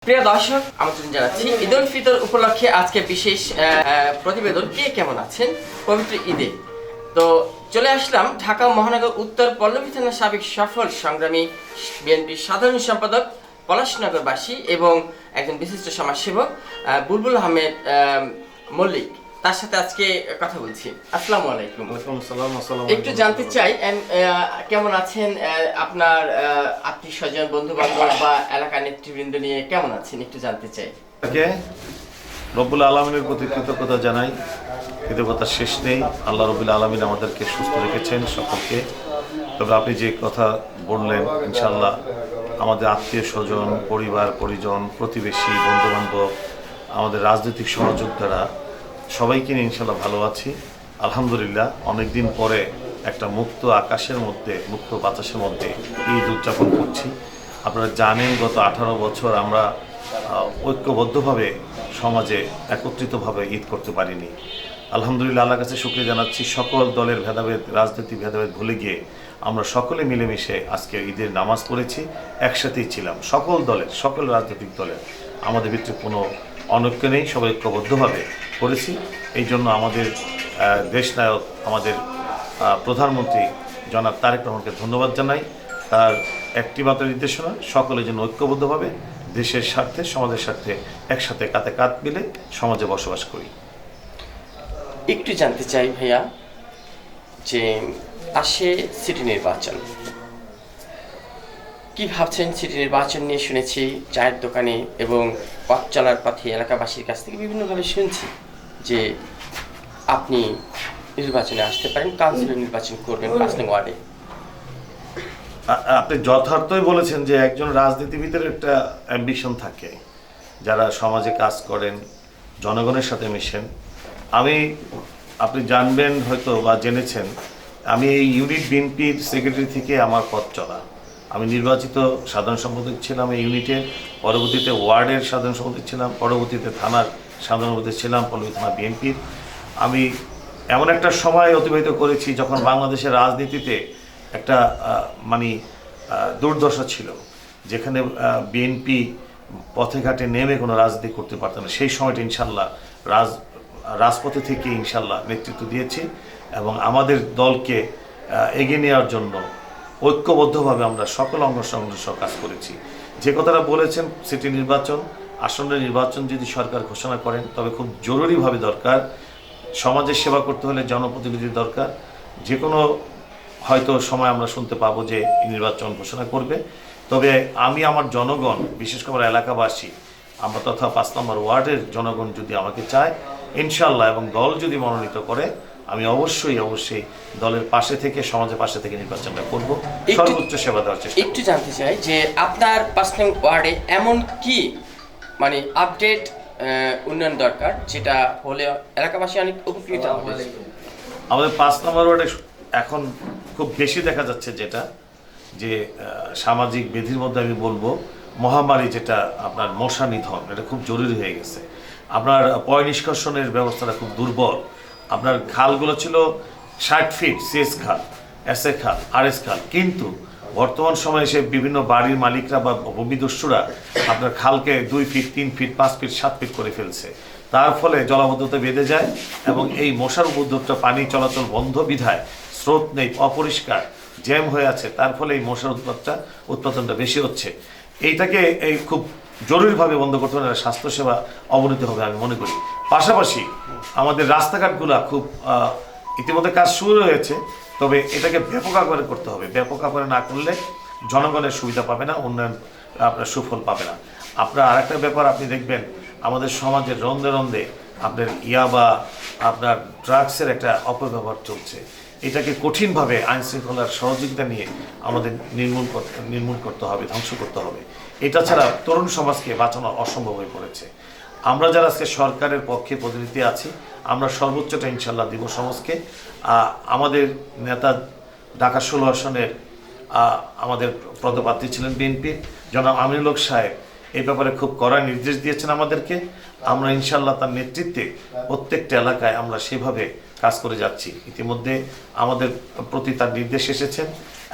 প্রিয় দর্শক, আমন্ত্রণ জানাচ্ছি ঈদ উল ফিতর উপলক্ষে আজকে বিশেষ প্রতিবেদন। কে কেমন আছেন পবিত্র ঈদে? তো চলে আসলাম ঢাকা মহানগর উত্তর পল্লবী থানার সাবেক সফল সংগ্রামী বিএনপির সাধারণ সম্পাদক পলাশনগরবাসী এবং একজন বিশিষ্ট সমাজসেবক বুলবুল আহমেদ মল্লিক, তার সাথে আজকে কথা বলছি। আসসালামু আলাইকুম। একটু জানতে চাই কেমন আছেন, আপনার আত্মীয় স্বজন, বন্ধু বান্ধব বা এলাকার নেতৃবৃন্দ নিয়ে কেমন আছেন একটু জানতে চাই। রব্বুল আলমিনের প্রতি কৃতজ্ঞতা জানাই। কৃতজ্ঞতার শেষ নেই। আল্লাহ রব্বুল আলমিন আমাদেরকে সুস্থ রেখেছেন সকলকে। তবে আপনি যে কথা বললেন, ইনশাল্লাহ আমাদের আত্মীয় স্বজন, পরিবার পরিজন, প্রতিবেশী, বন্ধুবান্ধব, আমাদের রাজনৈতিক সহযোদ্ধারা সবাইকে নিয়ে ইনশাল্লাহ ভালো আছি আলহামদুলিল্লাহ। অনেকদিন পরে একটা মুক্ত আকাশের মধ্যে, মুক্ত বাতাসের মধ্যে ঈদ উদযাপন করছি। আপনারা জানেন গত 18 বছর আমরা ঐক্যবদ্ধভাবে সমাজে একত্রিতভাবে ঈদ করতে পারিনি। আলহামদুলিল্লাহ, আল্লাহর কাছে শুকরিয়া জানাচ্ছি। সকল দলের ভেদাভেদ, রাজনৈতিক ভেদাভেদ ভুলে গিয়ে আমরা সকলে মিলেমিশে আজকে ঈদের নামাজ পড়েছি, একসাথেই ছিলাম। সকল দলের, সকল রাজনৈতিক দলের আমাদের ভিতরে কোনো অনৈক্য নেই, সবাই ঐক্যবদ্ধভাবে করেছি। এই জন্য আমাদের দেশনায়ক, আমাদের প্রধানমন্ত্রী জনাব তারেক রহমানকে ধন্যবাদ জানাই। তার একটি মাত্র নির্দেশনা, সকলের জন্য ঐক্যবদ্ধভাবে দেশের স্বার্থে, সমাজের স্বার্থে একসাথে কাঁধে কাঁধ মিলে সমাজে বসবাস করি। একটু জানতে চাই ভাইয়া, যে আসে সিটি নির্বাচন, কি ভাবছেন সিটি নির্বাচন নিয়ে? শুনেছি চায়ের দোকানে এবং পথ চলার পথে এলাকাবাসীর কাছ থেকে বিভিন্নভাবে শুনছি যে আপনি নির্বাচনে আসতে পারেন, কাউন্সিলর নির্বাচন করবেন 5 নং ওয়ার্ডে। আপনি যথার্থই বলেছেন যে একজন রাজনীতিবিদের একটা অ্যাম্বিশন থাকে, যারা সমাজে কাজ করেন, জনগণের সাথে মিশেন। আপনি জানবেন হয়তো বা জেনেছেন, আমি এই ইউনিট বিএনপির সেক্রেটারি থেকে আমার পথ চলা। আমি নির্বাচিত সাধারণ সম্পাদক ছিলাম এই ইউনিটের, পরবর্তীতে ওয়ার্ডের সাধারণ সম্পাদক ছিলাম, পরবর্তীতে থানার সাধারণ সম্পাদক ছিলাম পল্লবী থানা বিএনপির। আমি এমন একটা সময় অতিবাহিত করেছি যখন বাংলাদেশের রাজনীতিতে একটা দুর্দশা ছিল, যেখানে বিএনপি পথে ঘাটে নেমে কোনো রাজনীতি করতে পারত না। সেই সময়টা ইনশাল্লাহ রাজপথে থেকে ইনশাল্লাহ নেতৃত্ব দিয়েছি এবং আমাদের দলকে এগিয়ে নেওয়ার জন্য ঐক্যবদ্ধভাবে আমরা সকল অঙ্গ সংগঠন কাজ করেছি। যে কথাটা বলেছেন, সিটি নির্বাচন, আসন্ন নির্বাচন যদি সরকার ঘোষণা করেন তবে খুব জরুরিভাবে দরকার। সমাজের সেবা করতে হলে জনপ্রতিনিধির দরকার। যে কোনো হয়তো সময় আমরা শুনতে পাবো যে নির্বাচন ঘোষণা করবে। তবে আমি আমার জনগণ, বিশেষ করে এলাকাবাসী, আমরা তথা 5 নম্বর ওয়ার্ডের জনগণ যদি আমাকে চায় ইনশাল্লাহ, এবং দল যদি মনোনীত করে, আমি অবশ্যই দলের পাশে থেকে, সমাজের পাশে থেকে নির্বাচনটা করব, সর্বোচ্চ সেবা দেওয়ার চেষ্টা। একটু জানতে চাই যে আপনার 5 নং ওয়ার্ডে এমন কি আপডেট উন্নয়ন দরকার, যেটা হলে এলাকাবাসী অনেক উপকৃত হবে? আমাদের 5 নম্বর ওয়ার্ডে এখন খুব বেশি দেখা যাচ্ছে যেটা, যে সামাজিক বিধির মধ্যে আমি বলবো মহামারী, যেটা আপনার মশা নিধন, এটা খুব জরুরি হয়ে গেছে। আপনার পয় নিষ্কাশনের ব্যবস্থাটা খুব দুর্বল। আপনার খালগুলো ছিল 60 ফিট, সিএস খাল, এসএ খাল, আরএস খাল, কিন্তু বর্তমান সময়ে এসে বিভিন্ন বাড়ির মালিকরা বা ভূমিদস্যুরা আপনার খালকে 2 ফিট, 3 ফিট, 5 ফিট, 7 ফিট করে ফেলছে। তার ফলে জলাবদ্ধতা বেঁধে যায় এবং এই মশার উপদ্রবটা, পানি চলাচল বন্ধ বিধায়, স্রোত নেই, অপরিষ্কার, জ্যাম হয়ে আছে, তার ফলে এই মশার উৎপাদনটা বেশি হচ্ছে। এইটাকে খুব জরুরিভাবে বন্ধ করতে হবে, স্বাস্থ্যসেবা অবনতি হবে আমি মনে করি। পাশাপাশি আমাদের রাস্তাঘাটগুলো খুব ইতিমধ্যে কাজ শুরু হয়েছে, তবে এটাকে ব্যাপক আকারে করতে হবে। ব্যাপক আকারে না করলে জনগণের সুবিধা পাবে না, উন্নয়ন আপনার সুফল পাবে না। আপনার আরেকটা ব্যাপার আপনি দেখবেন, আমাদের সমাজের রন্ধে রন্ধে আপনার ইয়াবা, আপনার ড্রাগসের একটা অপব্যবহার চলছে। এটাকে কঠিনভাবে আইন শৃঙ্খলার সহযোগিতা নিয়ে আমাদের নির্মূল করতে হবে, ধ্বংস করতে হবে। এটা ছাড়া তরুণ সমাজকে বাঁচানো অসম্ভব হয়ে পড়েছে। আমরা যারা আজকে সরকারের পক্ষে প্রতিনিধি আছি, আমরা সর্বোচ্চটা ইনশাল্লাহ দিব সমাজকে। আমাদের নেতা ঢাকা 16 আসনের আমাদের পদপ্রার্থী ছিলেন বিএনপির জনাব আমিনুল হক সাহেব, এই ব্যাপারে খুব কড়া নির্দেশ দিয়েছেন আমাদেরকে। আমরা ইনশাল্লাহ তার নেতৃত্বে প্রত্যেকটা এলাকায় আমরা সেভাবে কাজ করে যাচ্ছি। ইতিমধ্যে আমাদের প্রতি তার নির্দেশ এসেছেন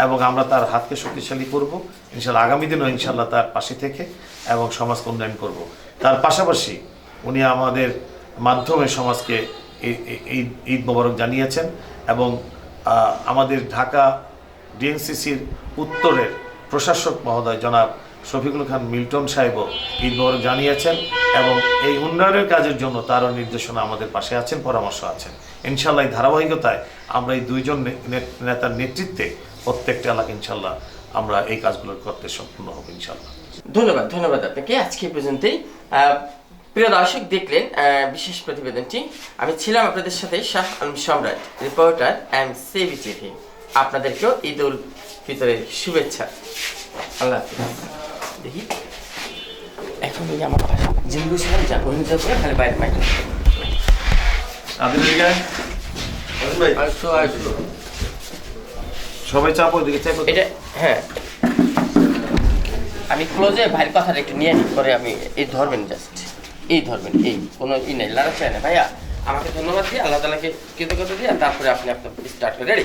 এবং আমরা তার হাতকে শক্তিশালী করব ইনশাল্লাহ। আগামী দিনও ইনশাল্লাহ তার পাশে থেকে এবং সমাজকে উন্নয়ন করব। তার পাশাপাশি উনি আমাদের মাধ্যমে সমাজকে ঈদ মোবারক জানিয়েছেন এবং আমাদের ঢাকা ডিএনসিসির উত্তরের প্রশাসক মহোদয় জনাব শফিকুল খান মিল্টন সাহেবও ঈদ মোবারক জানিয়েছেন এবং এই উন্নয়নের কাজের জন্য তারও নির্দেশনা আমাদের পাশে আছেন, পরামর্শ আছেন। ইনশাল্লাহ এই ধারাবাহিকতায় আমরা এই দুইজন নেতার নেতৃত্বে প্রত্যেকটা এলাকা ইনশাল্লাহ আমরা এই কাজগুলো করতে সম্পূর্ণ হব ইনশাল্লাহ। ধন্যবাদ আপনাকে। আজকে এই পর্যন্তই। প্রিয় দর্শক, দেখলেন বিশেষ প্রতিবেদনটি। আমি ছিলাম আপনাদের সাথে শাহ আলম সম্রাট, রিপোর্টার MCV টিভি। আপনাদেরকেও ঈদ উল ফিতরের শুভেচ্ছা। আল্লাহ হাফিজ। দেখি এখন ওই আমার জিনিস যাবো করে খালি বাইরে মাইক সবাই চাপ ওইদিকে চাপ। এটা হ্যাঁ, আমি ক্লোজে ভাইয়ের কথাটা একটু নিয়ে নিই, পরে আমি এই ধরবেন, জাস্ট এই ধরবেন, এই কোনো ই নেই, লড়াই চাই না ভাইয়া। আমাকে ধন্যবাদ দিয়ে আল্লাহ তাআলাকে কৃতজ্ঞতা দিয়ে তারপরে আপনি আপনার স্টার্ট করে রেডি।